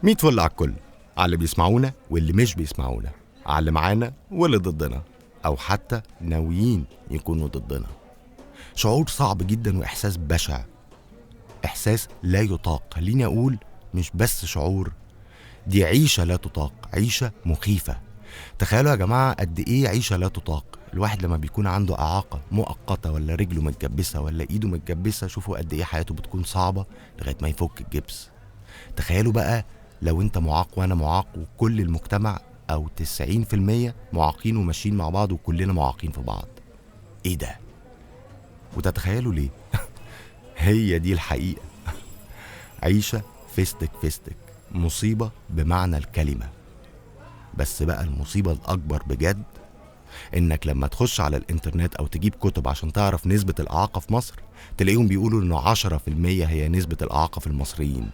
100 فل على الكل، على اللي بيسمعونا واللي مش بيسمعونا، على اللي معانا واللي ضدنا، أو حتى ناويين يكونوا ضدنا. شعور صعب جدا وإحساس بشع، إحساس لا يطاق. خليني أقول مش بس شعور، دي عيشة لا تطاق، عيشة مخيفة. تخيلوا يا جماعة قد إيه عيشة لا تطاق. الواحد لما بيكون عنده إعاقة مؤقتة ولا رجله متجبسة ولا إيده متجبسة، شوفوا قد إيه حياته بتكون صعبة لغاية ما يفك الجبس. تخيلوا بقى لو انت معاق وانا معاق وكل المجتمع او 90% معاقين وماشيين مع بعض وكلنا معاقين في بعض. ايه ده؟ وتتخيلوا ليه؟ هي دي الحقيقة. عيشة فيستك فيستك، مصيبة بمعنى الكلمة. بس بقى المصيبة الأكبر بجد إنك لما تخش على الإنترنت أو تجيب كتب عشان تعرف نسبة الإعاقة في مصر، تلاقيهم بيقولوا إنه 10% هي نسبة الإعاقة في المصريين.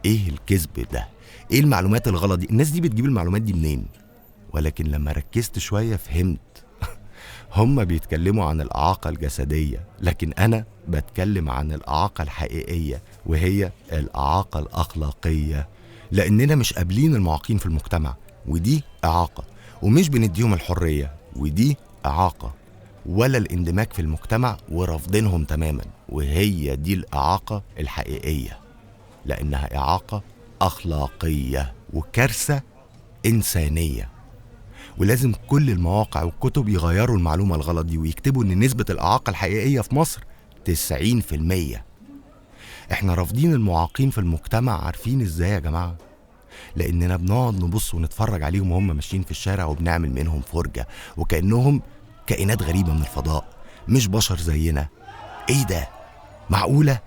ايه الكذب ده؟ ايه المعلومات الغلط دي؟ الناس دي بتجيب المعلومات دي منين؟ ولكن لما ركزت شوية فهمت. هم بيتكلموا عن الإعاقة الجسدية، لكن أنا بتكلم عن الإعاقة الحقيقية، وهي الإعاقة الأخلاقية. لأننا مش قابلين المعاقين في المجتمع، ودي إعاقة، ومش بنديهم الحرية، ودي إعاقة، ولا الاندماج في المجتمع ورفضينهم تماما، وهي دي الإعاقة الحقيقية، لأنها إعاقة أخلاقية وكارثة إنسانية. ولازم كل المواقع والكتب يغيروا المعلومة الغلط دي ويكتبوا إن نسبة الإعاقة الحقيقية في مصر 90%. إحنا رافضين المعاقين في المجتمع. عارفين إزاي يا جماعة؟ لأننا بنقعد نبص ونتفرج عليهم وهم ماشيين في الشارع وبنعمل منهم فرجة، وكأنهم كائنات غريبة من الفضاء، مش بشر زينا. إيه ده؟ معقولة؟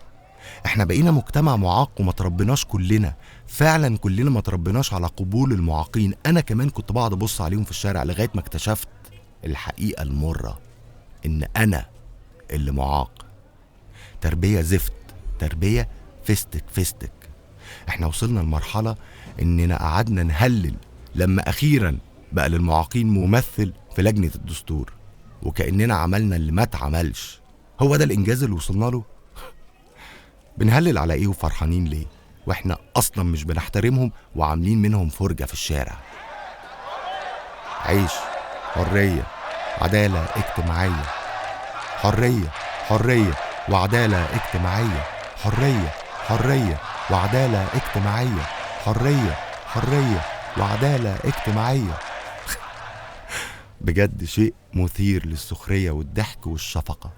احنا بقينا مجتمع معاق وما تربناش كلنا، فعلا كلنا ما تربناش على قبول المعاقين. انا كمان كنت بقعد ابص عليهم في الشارع لغاية ما اكتشفت الحقيقة المرة، ان انا اللي معاق. تربية زفت، تربية فيستك فيستك. احنا وصلنا لمرحلة اننا قعدنا نهلل لما اخيرا بقى للمعاقين ممثل في لجنة الدستور، وكأننا عملنا اللي ما اتعملش. هو ده الانجاز اللي وصلنا له؟ بنهلل على ايه وفرحانين ليه واحنا اصلا مش بنحترمهم وعاملين منهم فرجة في الشارع؟ عيش، حرية، عدالة اجتماعية. حرية، حرية وعدالة اجتماعية. حرية، حرية وعدالة اجتماعية. حرية، حرية وعدالة اجتماعية. بجد شيء مثير للسخرية والضحك والشفقة.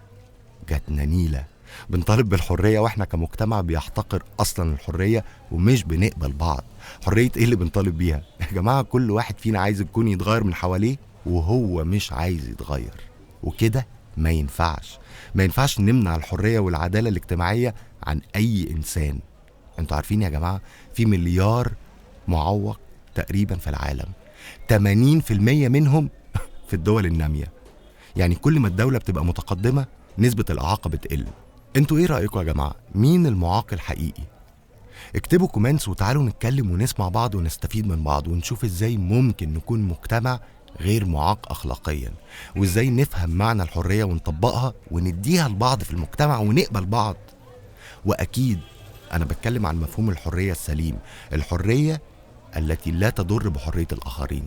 جاتنا نيلة بنطالب بالحرية واحنا كمجتمع بيحتقر اصلا الحرية ومش بنقبل بعض. حرية ايه اللي بنطالب بيها يا جماعة؟ كل واحد فينا عايز يكون يتغير من حواليه وهو مش عايز يتغير، وكده ما ينفعش. ما ينفعش نمنع الحرية والعدالة الاجتماعية عن اي انسان. انتوا عارفين يا جماعة في مليار معوق تقريبا في العالم، 80% منهم في الدول النامية. يعني كل ما الدولة بتبقى متقدمة نسبة الإعاقة بتقل. انتوا ايه رأيكم يا جماعة؟ مين المعاق الحقيقي؟ اكتبوا كومنتس وتعالوا نتكلم ونسمع بعض ونستفيد من بعض، ونشوف ازاي ممكن نكون مجتمع غير معاق أخلاقيا، وازاي نفهم معنى الحرية ونطبقها ونديها لبعض في المجتمع ونقبل بعض. وأكيد أنا بتكلم عن مفهوم الحرية السليم، الحرية التي لا تضر بحرية الآخرين.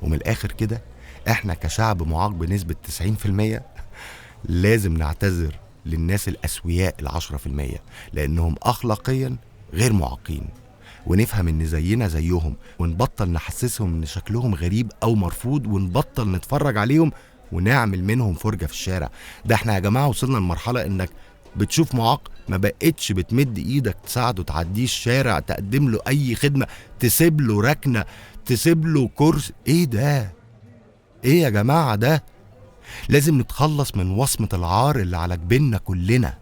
ومن الآخر كده احنا كشعب معاق بنسبة 90% لازم نعتذر للناس الأسوياء 10%، لأنهم أخلاقيا غير معاقين، ونفهم إن زينا زيهم، ونبطل نحسسهم إن شكلهم غريب أو مرفوض، ونبطل نتفرج عليهم ونعمل منهم فرجة في الشارع. ده احنا يا جماعة وصلنا لمرحلة إنك بتشوف معاق ما بقتش بتمد إيدك تساعده، تعديه الشارع، تقدم له أي خدمة، تسيب له ركنة، تسيب له كرسي. إيه ده؟ إيه يا جماعة ده؟ لازم نتخلص من وصمة العار اللي على جبيننا كلنا.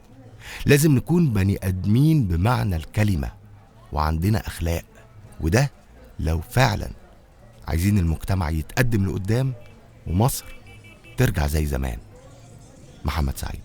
لازم نكون بني آدمين بمعنى الكلمة وعندنا أخلاق، وده لو فعلا عايزين المجتمع يتقدم لقدام ومصر ترجع زي زمان. محمد سعيد.